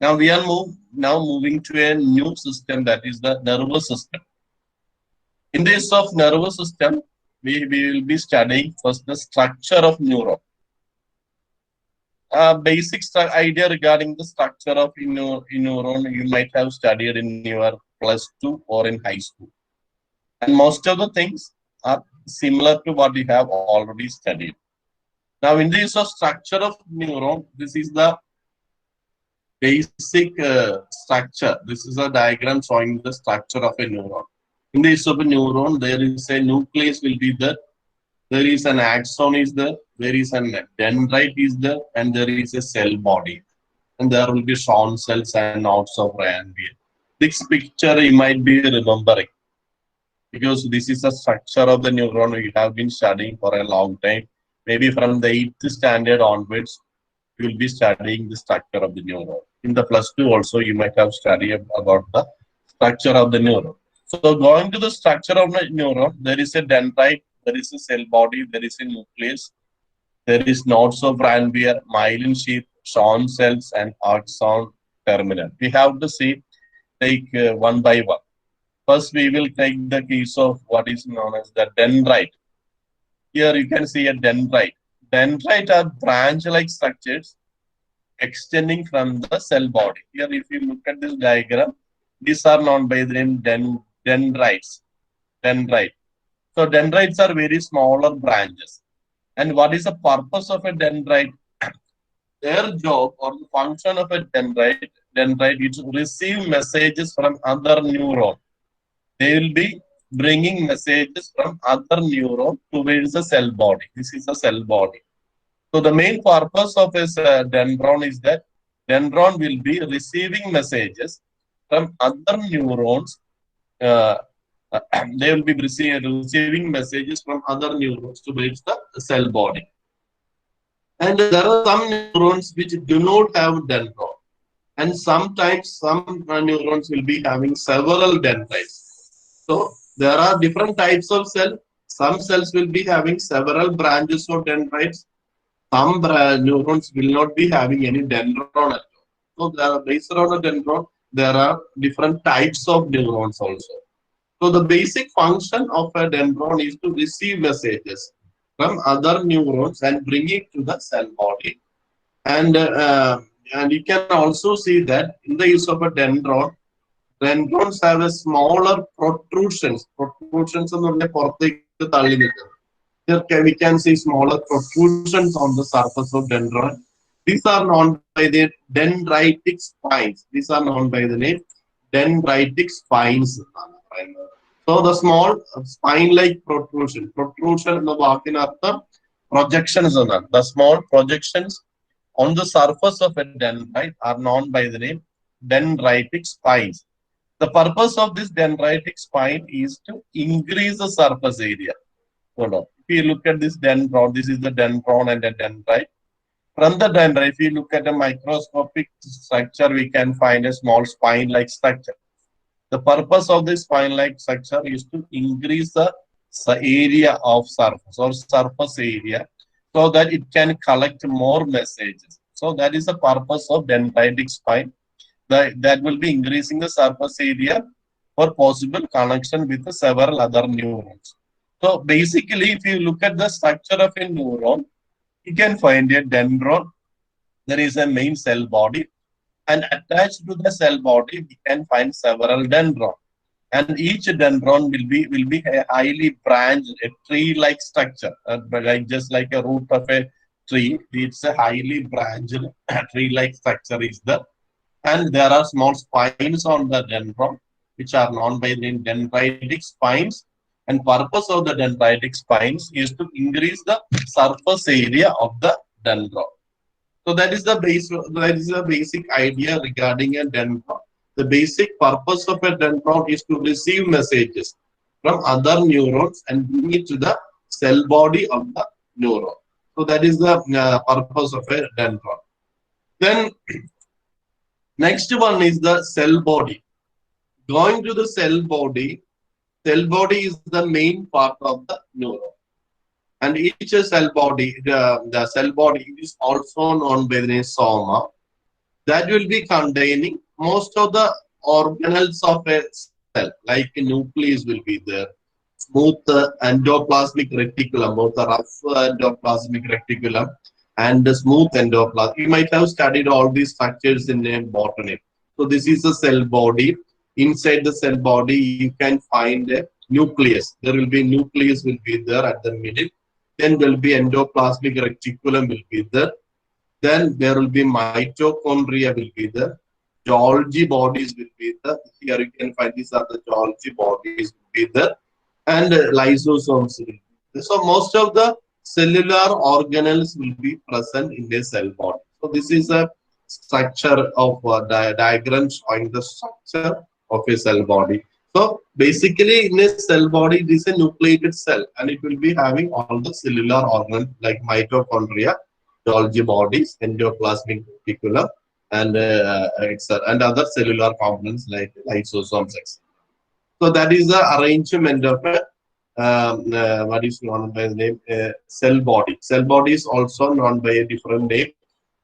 Now we are moving to a new system, that is the nervous system. In this of nervous system, we will be studying first the structure of neuron. Basic idea regarding the structure of neuron you might have studied in your +2 or in high school. And most of the things are similar to what you have already studied. Now, in this structure of neuron, this is the basic structure. This is a diagram showing the structure of a neuron. In the case of a neuron, there is a nucleus will be there. There is an axon is there. There is an dendrite is there, and there is a cell body. And there will be Schwann cells and nodes of Ranvier. This picture you might be remembering, because this is a structure of the neuron we have been studying for a long time. Maybe from the 8th standard onwards, you will be studying the structure of the neuron. In the +2 also, you might have studied about the structure of the neuron. So going to the structure of the neuron, there is a dendrite, there is a cell body, there is a nucleus, there is nodes of Ranvier, myelin sheath, Schwann cells, and axon terminal. We have to see take one by one. First, we will take the case of what is known as the dendrite. Here you can see a dendrite. Dendrite are branch-like structures extending from the cell body. Here, if you look at this diagram, these are known by the name dendrites. Dendrite. So dendrites are very smaller branches. And what is the purpose of a dendrite? Their job or the function of a dendrite is to receive messages from other neurons. They will be bringing messages from other neuron towards the cell body. This is a cell body. So the main purpose of this dendron is that dendron will be receiving messages from other neurons. Uh, they will be receiving messages from other neurons towards the cell body. And there are some neurons which do not have dendron. And sometimes some neurons will be having several dendrites. So there are different types of cell. Some cells will be having several branches of dendrites. Some neurons will not be having any dendron at all. So there are, based on a dendron, there are different types of neurons also. So the basic function of a dendron is to receive messages from other neurons and bring it to the cell body. And you can also see that in the use of a dendron, dendrons have a smaller protrusions. Protrusions എന്ന് പറഞ്ഞാൽ പുറത്തേക്ക് തള്ളി നിൽക്കുന്നത്. Here we can see smaller protrusions on the surface of dendron. These are known by the dendritic spines. These are known by the name dendritic spines. So the small spine-like protrusion. Protrusion in the വാക്കിനർത്ഥം projections എന്നാണ്. The small projections on the surface of a dendrite are known by the name dendritic spines. The purpose of this dendritic spine is to increase the surface area. Hold on. If you look at this dendron, this is the dendron and the dendrite. From the dendrite, if you look at a microscopic structure, we can find a small spine-like structure. The purpose of this spine-like structure is to increase the area of surface or surface area so that it can collect more messages. So that is the purpose of dendritic spine. That will be increasing the surface area for possible connection with the several other neurons. So basically, if you look at the structure of a neuron, you can find a dendron. There is a main cell body, and attached to the cell body, we can find several dendron. And each dendron will be a highly branched, a tree-like structure, just like a root of a tree. It's a highly branched tree-like structure is there. And there are small spines on the dendron, which are known by the name dendritic spines. And purpose of the dendritic spines is to increase the surface area of the dendron. So that is the basic idea regarding a dendron. The basic purpose of a dendron is to receive messages from other neurons and bring it to the cell body of the neuron. So that is the purpose of a dendron. Then next one is the cell body. Going to the cell body is the main part of the neuron. And each cell body, the cell body is also known by the name soma. that will be containing most of the organelles of a cell, like a nucleus will be there, smooth endoplasmic reticulum, both the rough endoplasmic reticulum and the smooth endoplasm. You might have studied all these structures in a botany. So this is a cell body. Inside the cell body, you can find a nucleus. There will be nucleus will be there at the middle. Then there will be endoplasmic reticulum will be there. Then there will be mitochondria will be there. Golgi bodies will be there. Here you can find these are the Golgi bodies will be there, and lysosomes will be there. So most of the cellular organelles will be present in a cell body. So this is a structure of diagram showing the structure of a cell body. So basically in a cell body it is a nucleated cell and it will be having all the cellular organs like mitochondria, Golgi bodies, endoplasmic reticulum, and other cellular components like lysosomes, etc. So that is the arrangement of a what is known by the name cell body. Cell body is also known by a different name,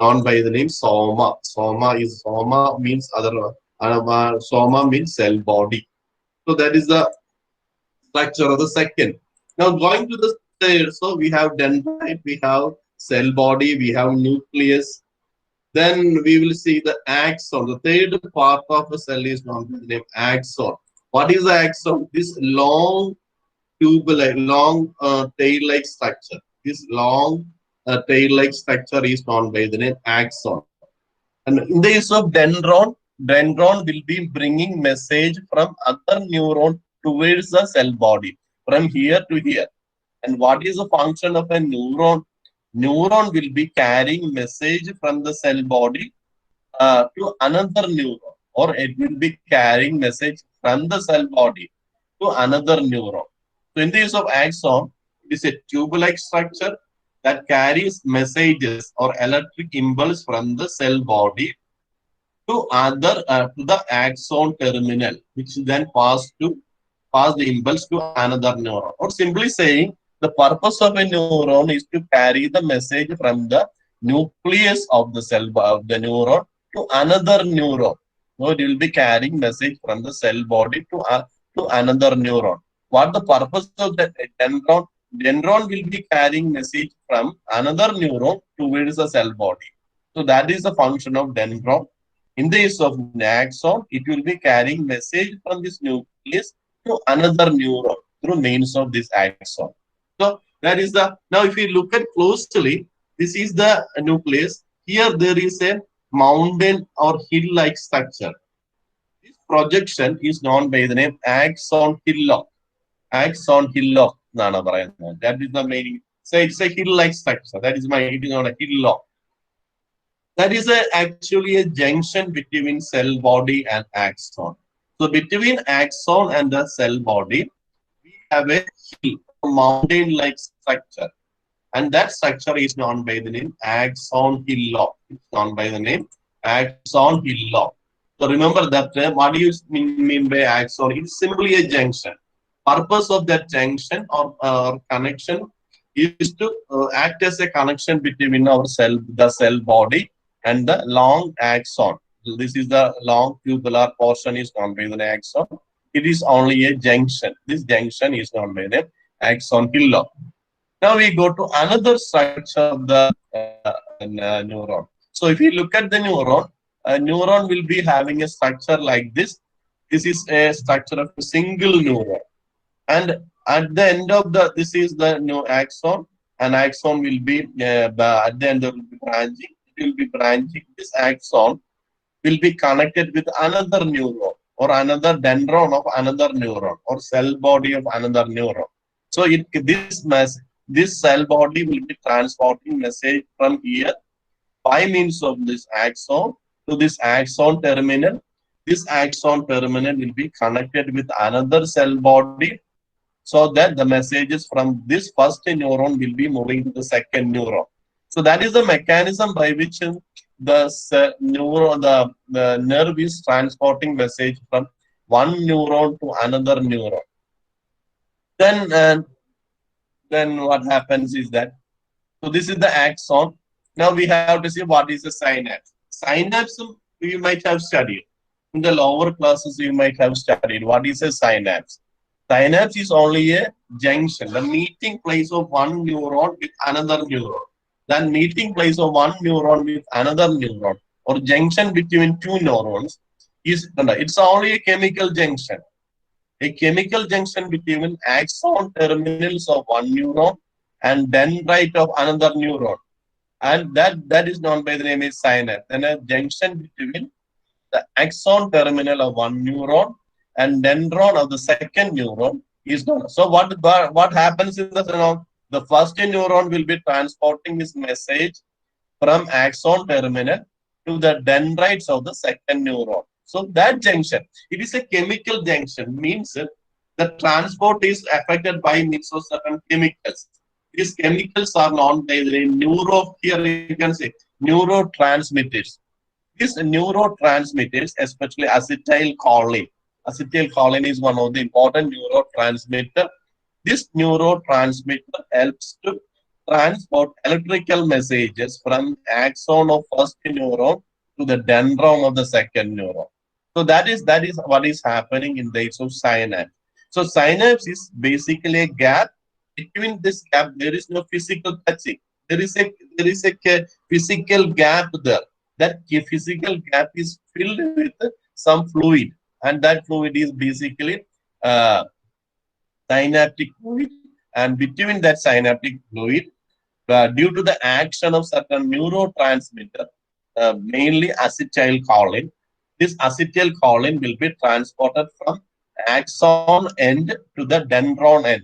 known by the name soma. Soma means other. Soma means cell body. So that is the structure of the second. Now going to the third, so we have dendrite, we have cell body, we have nucleus. Then we will see the axon. The third part of the cell is known by the name axon. What is the axon? This long tube-like, long tail-like structure. This long tail-like structure is known by the name axon. And in the case of dendron will be bringing message from other neuron towards the cell body, from here to here. And what is the function of a neuron? Neuron will be carrying message from the cell body to another neuron, or it will be carrying message from the cell body to another neuron. So in the case of axon, it is a tube-like structure that carries messages or electric impulse from the cell body to the axon terminal, which then pass the impulse to another neuron. Or simply saying, the purpose of a neuron is to carry the message from the nucleus of the cell of the neuron to another neuron. So it will be carrying message from the cell body to another neuron. What the purpose of the dendron? Dendron will be carrying message from another neuron towards the cell body. So that is the function of dendron. In the case of axon, it will be carrying message from this nucleus to another neuron through means of this axon. So that is the, now if you look at closely, this is the nucleus. Here there is a mountain or hill-like structure. This projection is known by the name Axon Hillock. Axon Hillock. That is the meaning. So it's a hill-like structure. That is my, it is on a hillock. That is actually a junction between cell body and axon. So between axon and the cell body, we have a hill, a mountain-like structure. And that structure is known by the name axon hillock. It's known by the name axon hillock. So remember that what do you mean by axon? It's simply a junction. Purpose of that junction or connection is to act as a connection between our cell, the cell body, and the long axon. This is the long tubular portion is known by the name axon. It is only a junction. This junction is known by the name axon hillock. Now we go to another structure of the neuron. So if you look at the neuron, a neuron will be having a structure like this. This is a structure of a single neuron. And at the end of the, this is the new axon. An axon will be, at the end of the branching, it will be branching. This axon will be connected with another neuron or another dendron of another neuron or cell body of another neuron. So this cell body will be transporting message from here by means of this axon to this axon terminal. This axon terminal will be connected with another cell body so that the messages from this first neuron will be moving to the second neuron. So that is the mechanism by which the nerve is transporting message from one neuron to another neuron. Then what happens is that, so this is the axon. Now we have to see what is the synapse. Synapse you might have studied. In the lower classes, you might have studied. What is a synapse? Synapse is only a junction, the meeting place of one neuron with another neuron. That meeting place of one neuron with another neuron or junction between two neurons is, it's only a chemical junction. A chemical junction between axon terminals of one neuron and dendrite of another neuron. And that is known by the name of synapse. And a junction between the axon terminal of one neuron and dendron of the second neuron is known. So what happens is that the first neuron will be transporting this message from axon terminal to the dendrites of the second neuron. So that junction, it is a chemical junction, means the transport is affected by mix of certain chemicals. These chemicals are known by the name here you can say neurotransmitters. These neurotransmitters, especially acetylcholine. Acetylcholine is one of the important neurotransmitter. This neurotransmitter helps to transport electrical messages from axon of first neuron to the dendron of the second neuron. So that is what is happening in the case of synapse. So synapse is basically a gap. Between this gap, there is no physical touching. There is a physical gap there. That physical gap is filled with some fluid, and that fluid is basically synaptic fluid. And between that synaptic fluid, due to the action of certain neurotransmitter, mainly acetylcholine, this acetylcholine will be transported from axon end to the dendron end.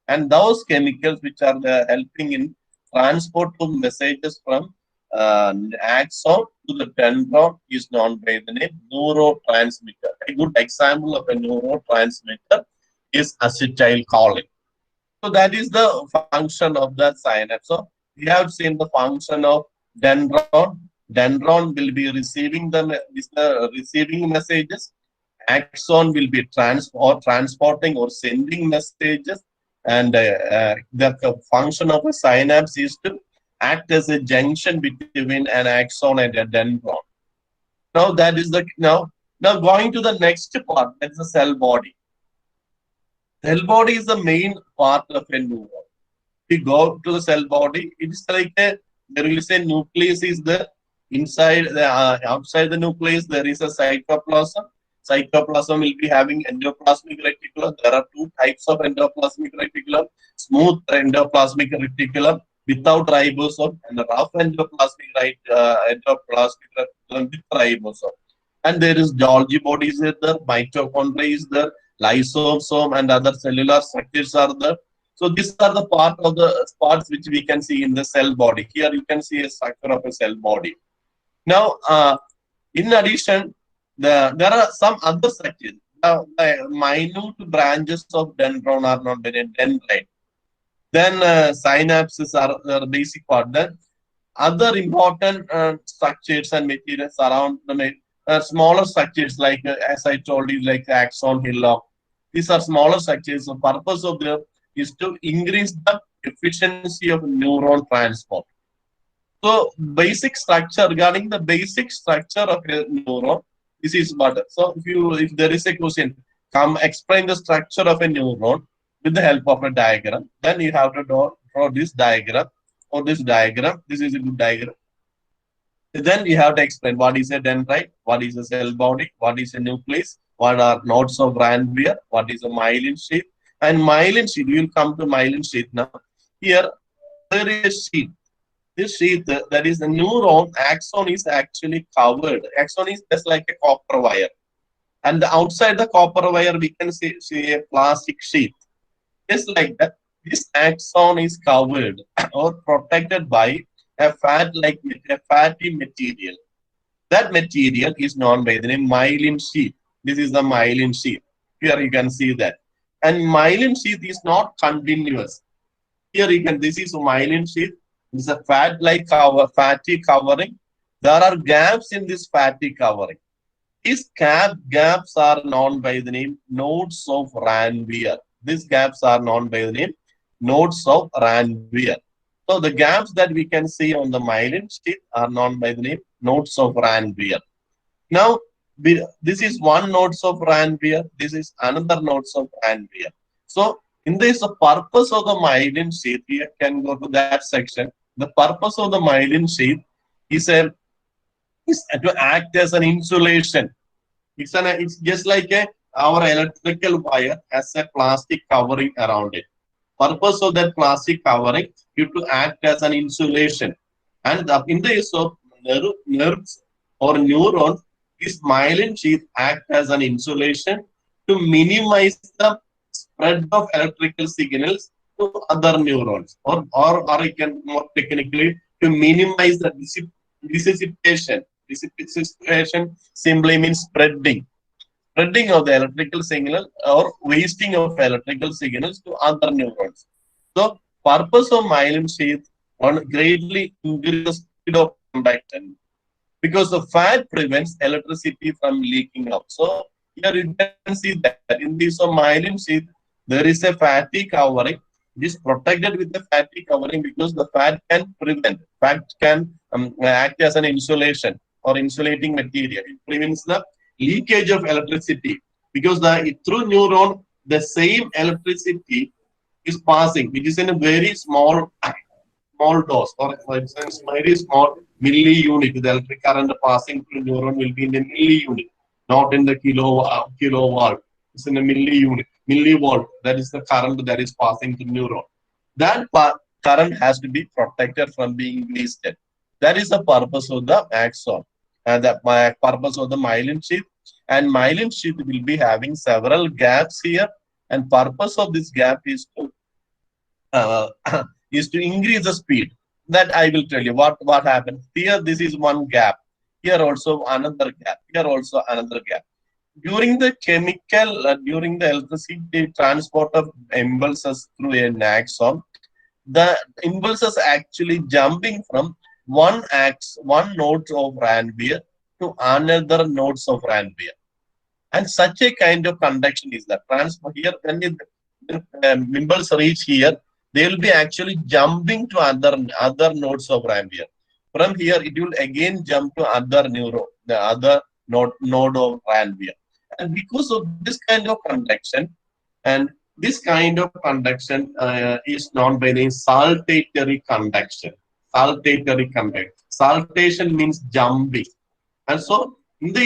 And those chemicals which are helping in transport of messages from axon to the dendron is known by the name neurotransmitter. A good example of a neurotransmitter is acetylcholine. So that is the function of the synapse. So we have seen the function of dendron. Dendron will be receiving receiving messages. Axon will be transporting or sending messages. And the function of a synapse is to act as a junction between an axon and a dendron. Now that is now going to the next part, that's the cell body. Cell body is the main part of a neuron. We go to the cell body, it's like there is a nucleus is there. Inside outside the nucleus there is a cytoplasm. Cytoplasm will be having endoplasmic reticulum. There are two types of endoplasmic reticulum: smooth endoplasmic reticulum without ribosome and rough endoplasmic reticulum with ribosome. And there is Golgi body is there, mitochondria is there, lysosome and other cellular structures are there. So these are the parts which we can see in the cell body. Here you can see a structure of a cell body. Now, in addition, there are some other structures. The minute branches of dendron are not very dendrite. Then synapses are the basic part. Then other important structures and materials around the smaller structures like, as I told you, like axon, hillock. These are smaller structures. The purpose of them is to increase the efficiency of neuron transport. So basic structure, regarding the basic structure of a neuron, this is what. So if there is a question, come explain the structure of a neuron with the help of a diagram, then you have to draw this diagram or this diagram. This is a good diagram. Then you have to explain what is a dendrite, what is a cell body, what is a nucleus, what are nodes of Ranvier, what is a myelin sheath. And myelin sheath, you will come to myelin sheath now. Here, there is a sheath. This sheath, that is the neuron, axon is actually covered. Axon is just like a copper wire. And outside the copper wire, we can see a plastic sheath. Just like that, this axon is covered or protected by a fatty material. That material is known by the name myelin sheath. This is the myelin sheath. Here you can see that. And myelin sheath is not continuous. Here you can, this is a myelin sheath. It's a fatty covering. There are gaps in this fatty covering. These gaps are known by the name nodes of Ranvier. These gaps are known by the name nodes of Ranvier. So the gaps that we can see on the myelin sheath are known by the name nodes of Ranvier. Now, this is one nodes of Ranvier. This is another nodes of Ranvier. So, in this, the purpose of the myelin sheath, we can go to that section. The purpose of the myelin sheath is is to act as an insulation. It's just like our electrical wire has a plastic covering around it. Purpose of that plastic covering is to act as an insulation. And in the case of nerves or neurons, this myelin sheath act as an insulation to minimize the spread of electrical signals to other neurons, or I can more technically to minimize the dissipation. Dissipation simply means spreading of the electrical signal or wasting of electrical signals to other neurons. So, purpose of myelin sheath on greatly increase the speed of conduction because the fat prevents electricity from leaking out. So, here you can see that in this myelin sheath, there is a fatty covering. It is protected with the fatty covering because the fat can act as an insulation or insulating material. It prevents the leakage of electricity because through neuron the same electricity is passing, which is in a very small dose, or for instance very small milli unit. The electric current passing through neuron will be in the milli unit, not in the kilowatt. It's in a milli unit, millivolt. That is the current that is passing through neuron. That current has to be protected from being wasted. That is the purpose of the axon and the purpose of the myelin sheath. And myelin sheath will be having several gaps here. And purpose of this gap is to uh, is to increase the speed. That I will tell you what happens. Here, this is one gap. Here also another gap. Here also another gap. During the electricity transport of impulses through an axon, the impulses actually jumping from one node of Ranvier to another nodes of Ranvier. And such a kind of conduction is that transfer here when the impulse reach here, they will be actually jumping to other nodes of Ranvier. From here, it will again jump to the other node of Ranvier. And because of this kind of conduction, and this kind of conduction is known by the name saltatory conduction. Saltatory conduction. Saltation means jumping. And so, in the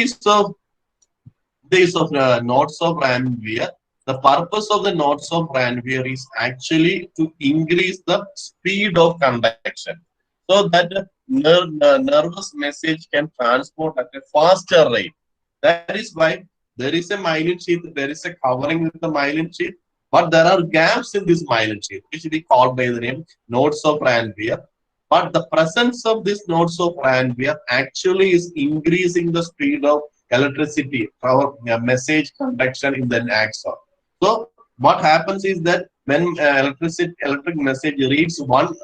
case of nodes of Ranvier, the purpose of the nodes of Ranvier is actually to increase the speed of conduction so that the nervous message can transport at a faster rate. That is why there is a myelin sheath, there is a covering with the myelin sheath, but there are gaps in this myelin sheath, which we call by the name nodes of Ranvier. But the presence of these nodes of Ranvier actually is increasing the speed of electricity, our message conduction in the axon. So what happens is that when electric message reaches one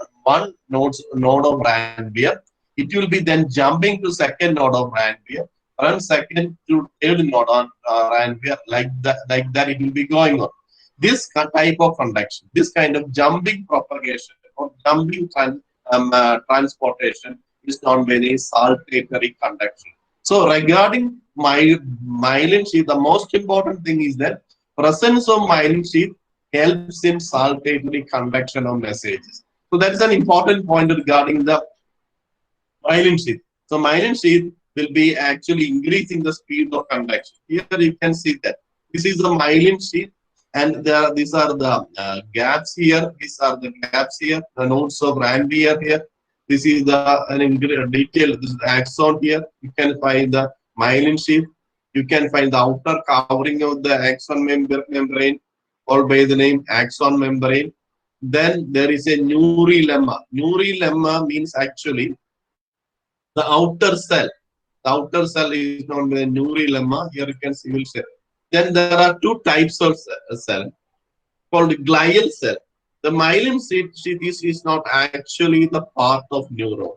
node of Ranvier, it will be then jumping to second node of Ranvier, and second to third node on Ranvier, like that it will be going on. This type of conduction, this kind of jumping propagation or jumping transportation is known by the saltatory conduction. So regarding myelin sheath, the most important thing is that presence of myelin sheath helps in saltatory conduction of messages. So that is an important point regarding the myelin sheath. So myelin sheath will be actually increasing the speed of conduction. Here you can see that this is the myelin sheath, and these are the gaps here. These are the gaps here. The nodes of Ranvier here. This is the detail. This is the axon here. You can find the myelin sheath. You can find the outer covering of the axon membrane, called by the name axon membrane. Then there is a neurolemma. Neurolemma means actually the outer cell. The outer cell is known as neurolemma. Here you can see will cell. Then there are two types of cell called glial cell. The myelin sheath is not actually the part of neuron.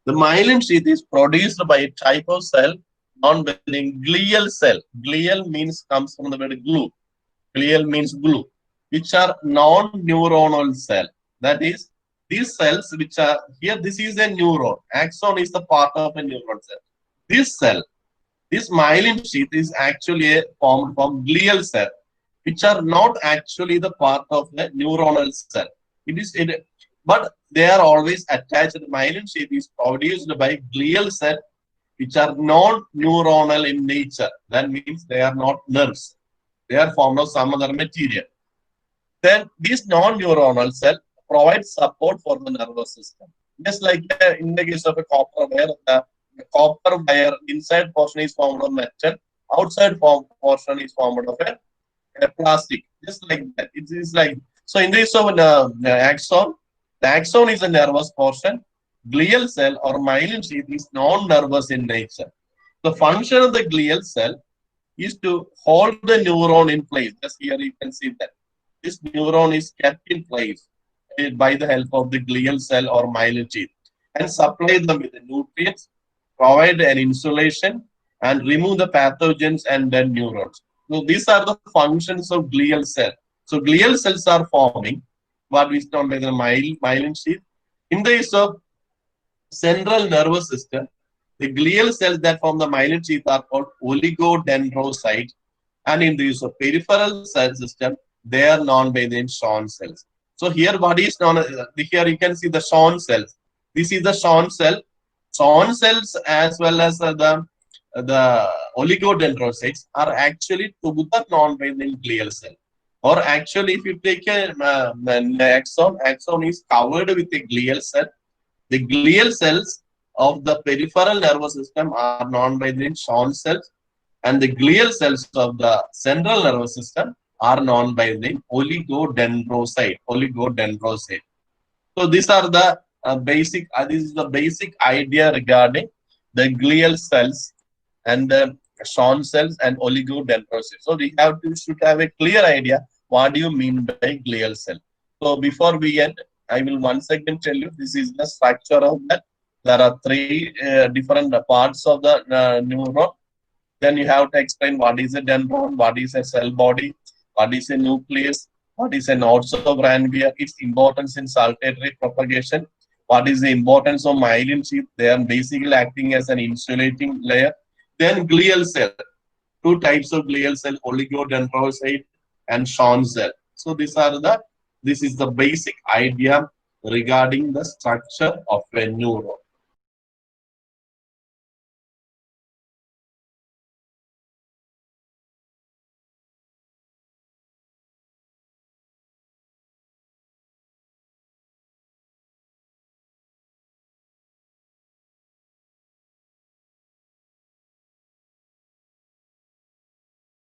The myelin sheath is produced by a type of cell known by the name glial cell. Glial means comes from the word glue. Glial means glue, which are non-neuronal cell. That is, these cells which are here, this is a neuron. Axon is the part of a neuron cell. This cell, this myelin sheath is actually a form from glial cell, which are not actually the part of the neuronal cell. But they are always attached. The myelin sheath is produced by glial cell, which are non-neuronal in nature. That means they are not nerves. They are formed of some other material. Then this non-neuronal cell provides support for the nervous system. Just like in the case of a copper wire, the copper wire inside portion is formed of metal, outside portion is formed of a plastic. Just like that. It is like so. In the case of axon, the axon is a nervous portion. Glial cell or myelin sheath is non-nervous in nature. The function of the glial cell is to hold the neuron in place. Just here you can see that this neuron is kept in place by the help of the glial cell or myelin sheath and supply them with the nutrients, provide an insulation, and remove the pathogens and dead neurons. So these are the functions of glial cell. So glial cells are forming what is known by the myelin sheath. In the case of central nervous system, the glial cells that form the myelin sheath are called oligodendrocytes, and in the use of peripheral cell system, they are known by the name Schwann cells. So here, what is known as, here you can see the Schwann cells. This is the Schwann cell. Schwann cells as well as the oligodendrocytes are actually together known by the glial cell. Or actually, if you take an axon is covered with a glial cell. The glial cells of the peripheral nervous system are known by the name Schwann cells, and the glial cells of the central nervous system are known by the name oligodendrocyte. So these are the basic. This is the basic idea regarding the glial cells and the Schwann cells and oligodendrocytes. So we should have a clear idea what do you mean by glial cell. So before we end, I will once again tell you this is the structure of that. There are three different parts of the neuron. Then you have to explain what is a dendron, what is a cell body, what is a nucleus, what is a nodes of Ranvier, its importance in saltatory propagation, what is the importance of myelin sheath. They are basically acting as an insulating layer. Then glial cell, two types of glial cell, oligodendrocyte and Schwann cell. So this is the basic idea regarding the structure of a neuron.